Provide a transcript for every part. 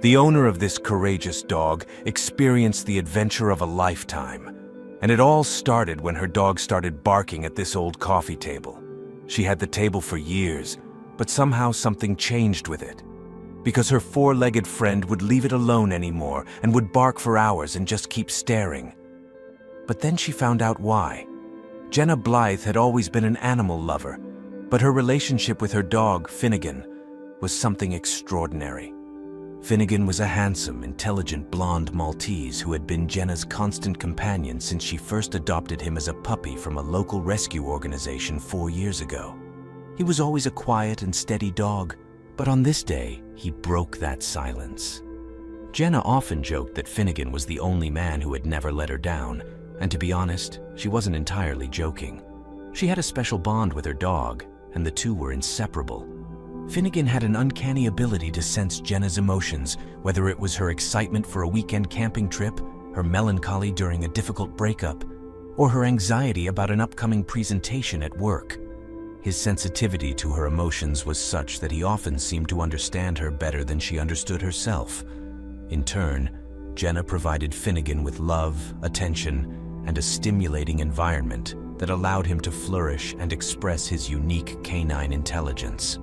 The owner of this courageous dog experienced the adventure of a lifetime. And it all started when her dog started barking at this old coffee table. She had the table for years, but somehow something changed with it. Because her four-legged friend would leave it alone anymore and would bark for hours and just keep staring. But then she found out why. Jenna Blythe had always been an animal lover, but her relationship with her dog, Finnegan, was something extraordinary. Finnegan was a handsome, intelligent blonde Maltese who had been Jenna's constant companion since she first adopted him as a puppy from a local rescue organization 4 years ago. He was always a quiet and steady dog, but on this day, he broke that silence. Jenna often joked that Finnegan was the only man who had never let her down, and to be honest, she wasn't entirely joking. She had a special bond with her dog, and the two were inseparable. Finnegan had an uncanny ability to sense Jenna's emotions, whether it was her excitement for a weekend camping trip, her melancholy during a difficult breakup, or her anxiety about an upcoming presentation at work. His sensitivity to her emotions was such that he often seemed to understand her better than she understood herself. In turn, Jenna provided Finnegan with love, attention, and a stimulating environment that allowed him to flourish and express his unique canine intelligence.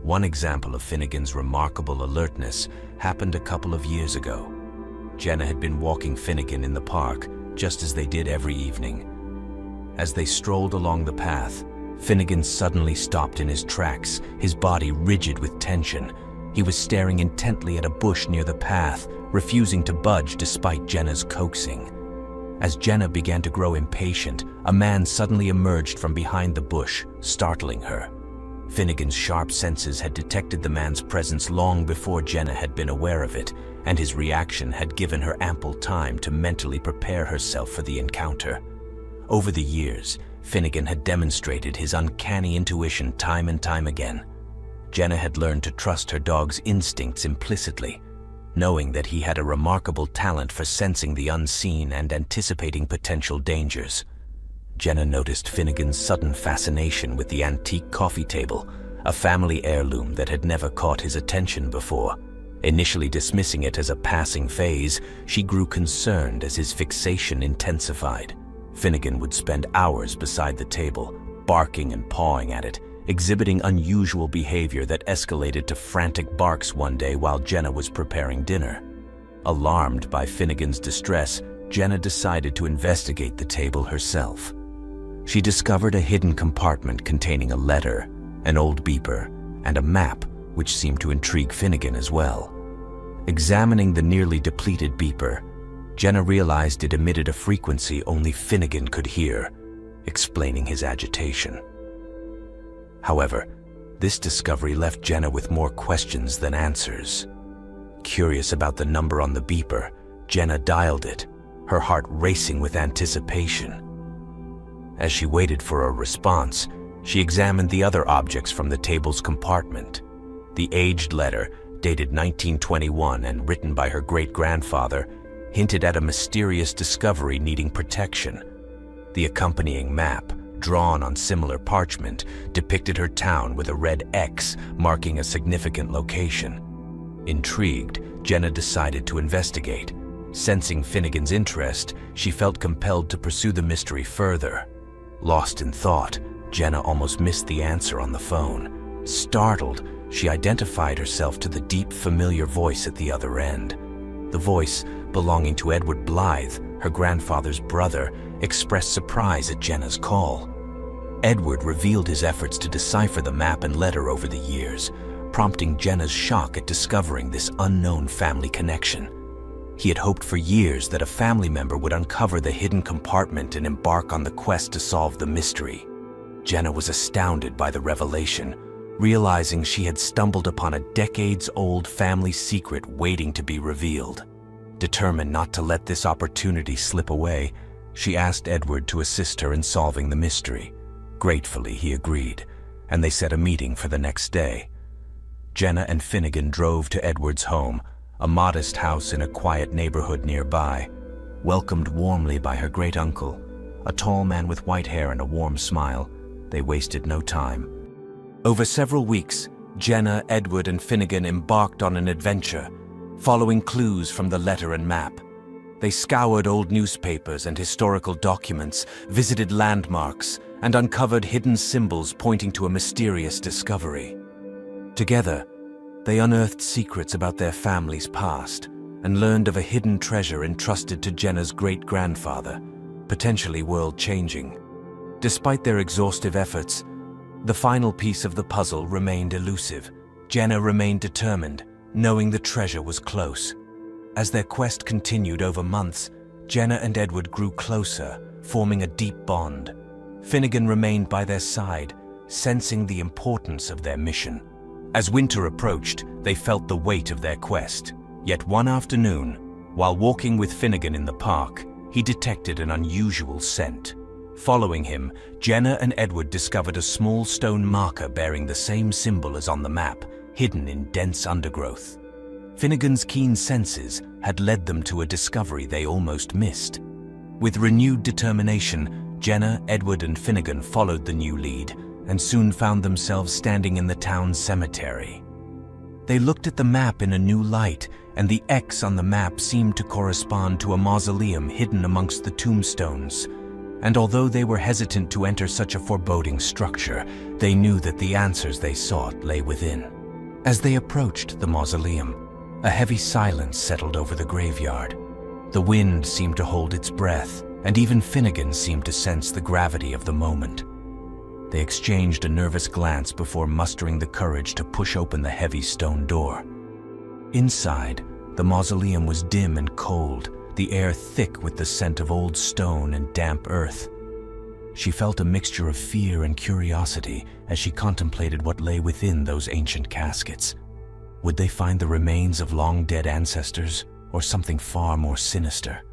One example of Finnegan's remarkable alertness happened a couple of years ago. Jenna had been walking Finnegan in the park, just as they did every evening. As they strolled along the path, Finnegan suddenly stopped in his tracks, his body rigid with tension. He was staring intently at a bush near the path, refusing to budge despite Jenna's coaxing. As Jenna began to grow impatient, a man suddenly emerged from behind the bush, startling her. Finnegan's sharp senses had detected the man's presence long before Jenna had been aware of it, and his reaction had given her ample time to mentally prepare herself for the encounter. Over the years, Finnegan had demonstrated his uncanny intuition time and time again. Jenna had learned to trust her dog's instincts implicitly, knowing that he had a remarkable talent for sensing the unseen and anticipating potential dangers. Jenna noticed Finnegan's sudden fascination with the antique coffee table, a family heirloom that had never caught his attention before. Initially dismissing it as a passing phase, she grew concerned as his fixation intensified. Finnegan would spend hours beside the table, barking and pawing at it, exhibiting unusual behavior that escalated to frantic barks one day while Jenna was preparing dinner. Alarmed by Finnegan's distress, Jenna decided to investigate the table herself. She discovered a hidden compartment containing a letter, an old beeper, and a map which seemed to intrigue Finnegan as well. Examining the nearly depleted beeper, Jenna realized it emitted a frequency only Finnegan could hear, explaining his agitation. However, this discovery left Jenna with more questions than answers. Curious about the number on the beeper, Jenna dialed it, her heart racing with anticipation. As she waited for a response, she examined the other objects from the table's compartment. The aged letter, dated 1921 and written by her great-grandfather, hinted at a mysterious discovery needing protection. The accompanying map, drawn on similar parchment, depicted her town with a red X marking a significant location. Intrigued, Jenna decided to investigate. Sensing Finnegan's interest, she felt compelled to pursue the mystery further. Lost in thought, Jenna almost missed the answer on the phone. Startled, she identified herself to the deep, familiar voice at the other end. The voice, belonging to Edward Blythe, her grandfather's brother, expressed surprise at Jenna's call. Edward revealed his efforts to decipher the map and letter over the years, prompting Jenna's shock at discovering this unknown family connection. He had hoped for years that a family member would uncover the hidden compartment and embark on the quest to solve the mystery. Jenna was astounded by the revelation, realizing she had stumbled upon a decades-old family secret waiting to be revealed. Determined not to let this opportunity slip away, she asked Edward to assist her in solving the mystery. Gratefully, he agreed, and they set a meeting for the next day. Jenna and Finnegan drove to Edward's home, a modest house in a quiet neighborhood nearby. Welcomed warmly by her great-uncle, a tall man with white hair and a warm smile, they wasted no time. Over several weeks, Jenna, Edward, and Finnegan embarked on an adventure, following clues from the letter and map. They scoured old newspapers and historical documents, visited landmarks, and uncovered hidden symbols pointing to a mysterious discovery. Together, they unearthed secrets about their family's past and learned of a hidden treasure entrusted to Jenna's great-grandfather, potentially world-changing. Despite their exhaustive efforts, the final piece of the puzzle remained elusive. Jenna remained determined, knowing the treasure was close. As their quest continued over months, Jenna and Edward grew closer, forming a deep bond. Finnegan remained by their side, sensing the importance of their mission. As winter approached, they felt the weight of their quest. Yet one afternoon, while walking with Finnegan in the park, he detected an unusual scent. Following him, Jenna and Edward discovered a small stone marker bearing the same symbol as on the map, hidden in dense undergrowth. Finnegan's keen senses had led them to a discovery they almost missed. With renewed determination, Jenna, Edward, and Finnegan followed the new lead and soon found themselves standing in the town's cemetery. They looked at the map in a new light, and the X on the map seemed to correspond to a mausoleum hidden amongst the tombstones. And although they were hesitant to enter such a foreboding structure, they knew that the answers they sought lay within. As they approached the mausoleum, a heavy silence settled over the graveyard. The wind seemed to hold its breath, and even Finnegan seemed to sense the gravity of the moment. They exchanged a nervous glance before mustering the courage to push open the heavy stone door. Inside, the mausoleum was dim and cold, the air thick with the scent of old stone and damp earth. She felt a mixture of fear and curiosity as she contemplated what lay within those ancient caskets. Would they find the remains of long-dead ancestors, or something far more sinister?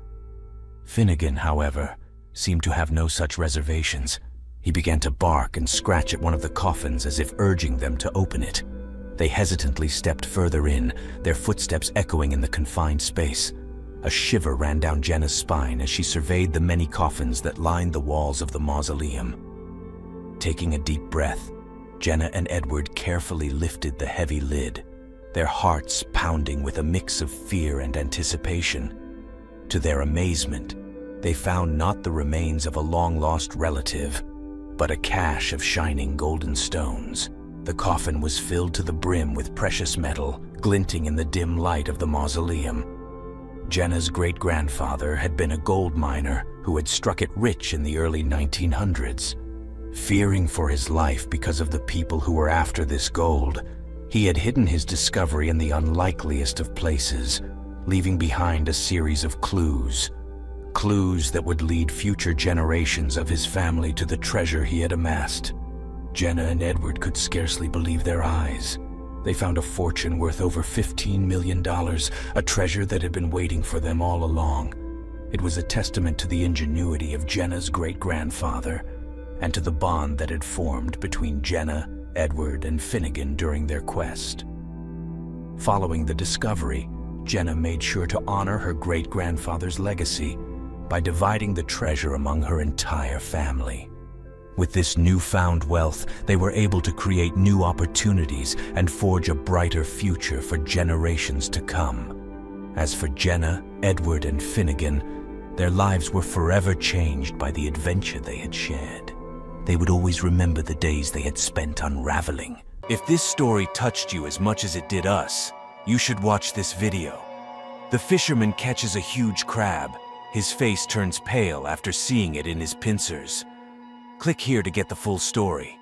Finnegan, however, seemed to have no such reservations. He began to bark and scratch at one of the coffins as if urging them to open it. They hesitantly stepped further in, their footsteps echoing in the confined space. A shiver ran down Jenna's spine as she surveyed the many coffins that lined the walls of the mausoleum. Taking a deep breath, Jenna and Edward carefully lifted the heavy lid, their hearts pounding with a mix of fear and anticipation. To their amazement, they found not the remains of a long-lost relative, but a cache of shining golden stones. The coffin was filled to the brim with precious metal, glinting in the dim light of the mausoleum. Jenna's great-grandfather had been a gold miner who had struck it rich in the early 1900s. Fearing for his life because of the people who were after this gold, he had hidden his discovery in the unlikeliest of places, leaving behind a series of clues that would lead future generations of his family to the treasure he had amassed. Jenna and Edward could scarcely believe their eyes. They found a fortune worth over $15 million, a treasure that had been waiting for them all along. It was a testament to the ingenuity of Jenna's great-grandfather and to the bond that had formed between Jenna, Edward, and Finnegan during their quest. Following the discovery, Jenna made sure to honor her great-grandfather's legacy by dividing the treasure among her entire family. With this newfound wealth, they were able to create new opportunities and forge a brighter future for generations to come. As for Jenna, Edward, and Finnegan, their lives were forever changed by the adventure they had shared. They would always remember the days they had spent unraveling. If this story touched you as much as it did us, you should watch this video. The fisherman catches a huge crab. His face turns pale after seeing it in his pincers. Click here to get the full story.